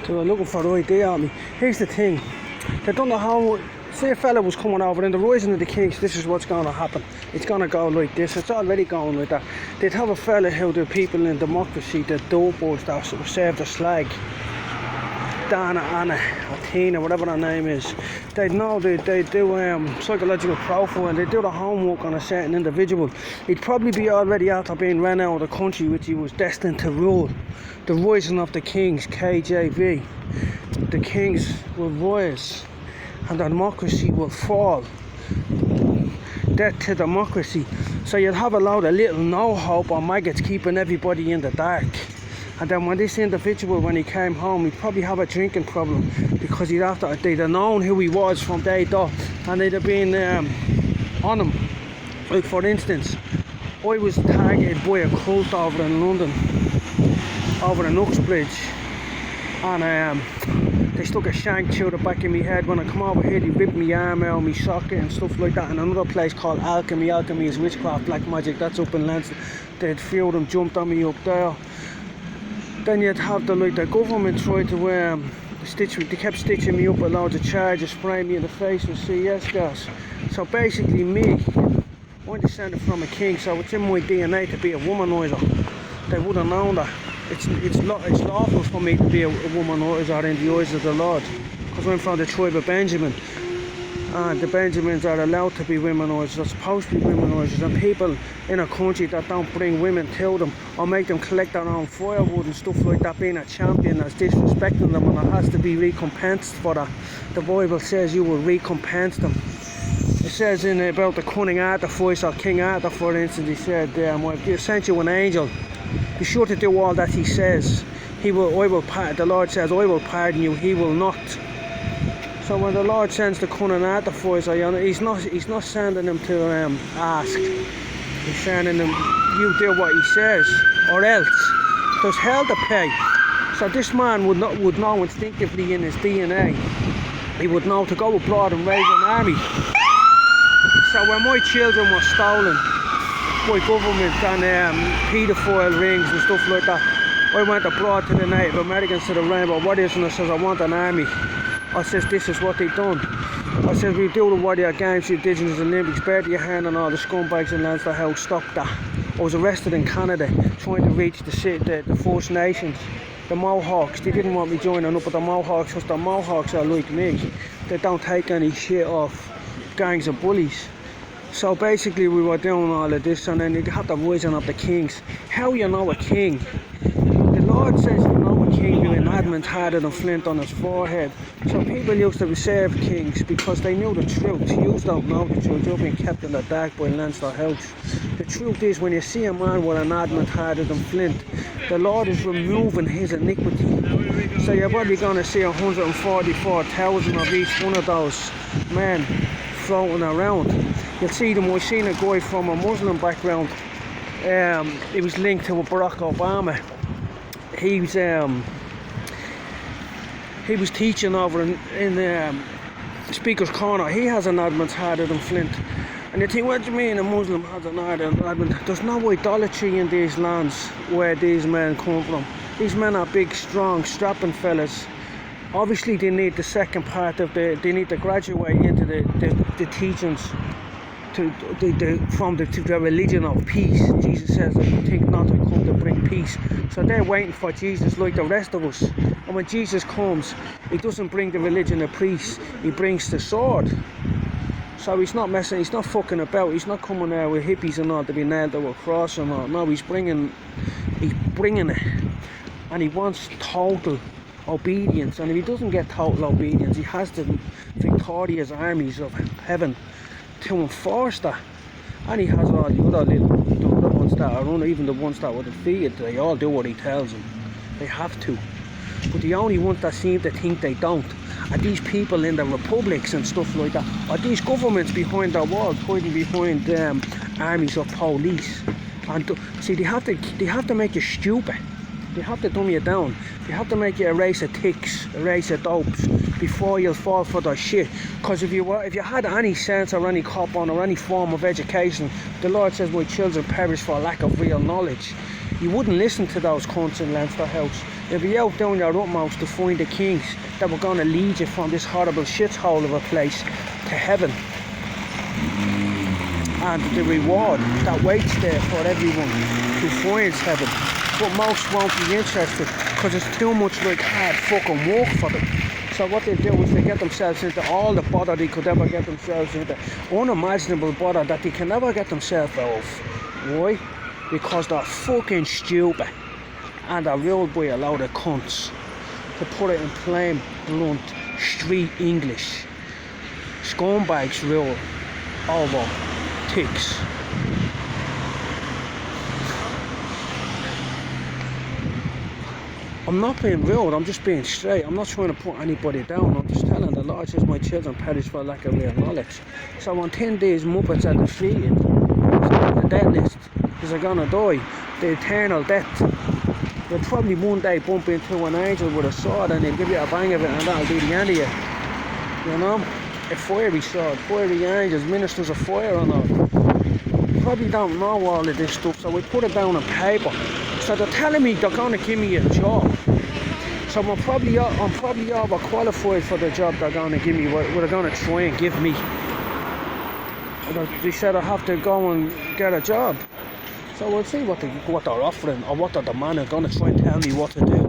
They were looking for the idea on me. Here's the thing. They don't know how. Say a fella was coming over in the rising of the kings, this is what's going to happen. It's going to go like this. It's already going like that. They'd have a fella who the people in democracy, the dopeballs that serve the slag, Dana, Anna, or Tina, whatever her name is, they'd know, they do psychological profile and they do the homework on a certain individual. He'd probably be already after being ran out of the country which he was destined to rule. The rising of the kings, KJV. The kings will rise and democracy will fall. Death to democracy. So you'd have a lot of little no hope or maggots keeping everybody in the dark. And then when this individual, when he came home, he'd probably have a drinking problem because they'd have known who he was from day dot, and they'd have been on him. Like for instance, I was targeted by a cult over in London, over in Uxbridge, and they stuck a shank through the back of my head. When I come over here, they ripped my arm out, my socket and stuff like that. And another place called Alchemy. Alchemy is witchcraft, black magic. That's up in Lancashire. They'd few of them jumped on me up there. Then you'd have the government tried to stitch me. They kept stitching me up with loads of charges, spraying me in the face with CS gas. So basically me, I'm descended from a king, so it's in my DNA to be a womanizer. They would have known that. It's lawful for me to be a womanizer in the eyes of the Lord, because I'm from the tribe of Benjamin, and the Benjamins are allowed to be womanizers, they're supposed to be womanizers, and people in a country that don't bring women to them or make them collect their own firewood and stuff like that, being a champion, that's disrespecting them, and it has to be recompensed for that. The Bible says you will recompense them. It says about the cunning artifice, or King Arthur for instance, he said, I sent you an angel. Be sure to do all that he says. The Lord says, I will pardon you, he will not. So when the Lord sends the cunning artificer, he's not sending them to ask. He's sending them, you do what he says, or else. There's hell to pay. So this man would know instinctively in his DNA. He would know to go abroad and raise an army. So when my children were stolen by government and paedophile rings and stuff like that, I went abroad to the Native Americans, to the Rainbow Warriors, and I says, I want an army. I says, this is what they done. I says, we do the Warrior Games, the Indigenous Olympics, bear to your hand, and all the scumbags in Leinster House, stop that. I was arrested in Canada trying to reach the First Nations, the Mohawks. They didn't want me joining up with the Mohawks because the Mohawks are like me. They don't take any shit off gangs of bullies. So basically we were doing all of this, and then you have the rising of the kings. How you know a king? The Lord says you know a king by an adamant harder than flint on his forehead. So people used to serve kings because they knew the truth. You don't know the truth. You're being kept in the dark by Leinster House. The truth is, when you see a man with an adamant harder than flint, the Lord is removing his iniquity. So you're probably going to see 144,000 of each one of those men floating around. You'll see them. I've seen a guy from a Muslim background. He was linked to Barack Obama. He was teaching over in Speaker's Corner. He has an adamant harder than flint. And you think, what do you mean a Muslim has an adamant? There's no idolatry in these lands where these men come from. These men are big, strong, strapping fellas. Obviously they need the second part of they need to graduate into the teachings from the religion of peace. Jesus says, I think not to come to bring peace. So they're waiting for Jesus like the rest of us. And when Jesus comes, he doesn't bring the religion of peace, he brings the sword. So he's not fucking about. He's not coming there with hippies and all to be nailed to a cross and all. No, he's bringing it. And he wants total obedience, and if he doesn't get total obedience, he has the victorious armies of heaven to enforce that. And he has all the other ones that are on, even the ones that were defeated, they all do what he tells them. They have to. But the only ones that seem to think they don't are these people in the republics and stuff like that, or these governments behind their walls, hiding behind armies of police. And see, they have to make you stupid. They have to dumb you down. They have to make you a race of ticks, a race of dopes, before you'll fall for their shit. Because if you had any sense or any cop on or any form of education, the Lord says, my children perish for lack of real knowledge. you wouldn't listen to those cunts in Leinster House. You'd be out doing your utmost to find the kings that were going to lead you from this horrible shithole of a place to heaven. And the reward that waits there for everyone who finds heaven. But most won't be interested because it's too much like hard fucking work for them. So what they do is they get themselves into all the bother they could ever get themselves into. Unimaginable bother that they can never get themselves out of. Why? Because they're fucking stupid. And they're ruled by a load of cunts. To put it in plain, blunt, street English. Scumbags rule over ticks. I'm not being rude, I'm just being straight. I'm not trying to put anybody down. I'm just telling the Lord says my children perish for lack of real knowledge. So on 10 days Muppets are defeated. On the death list is they're gonna die. The eternal death. You'll probably one day bump into an angel with a sword and they'll give you a bang of it and that'll be the end of you. You know? A fiery sword, fiery angels, ministers of fire and all. You probably don't know all of this stuff, so we put it down on paper. So they're telling me they're going to give me a job. So I'm probably overqualified for the job they're going to give me, what they're going to try and give me. They said I have to go and get a job. So we'll see what they're offering or what they're demanding. They're going to try and tell me what to do.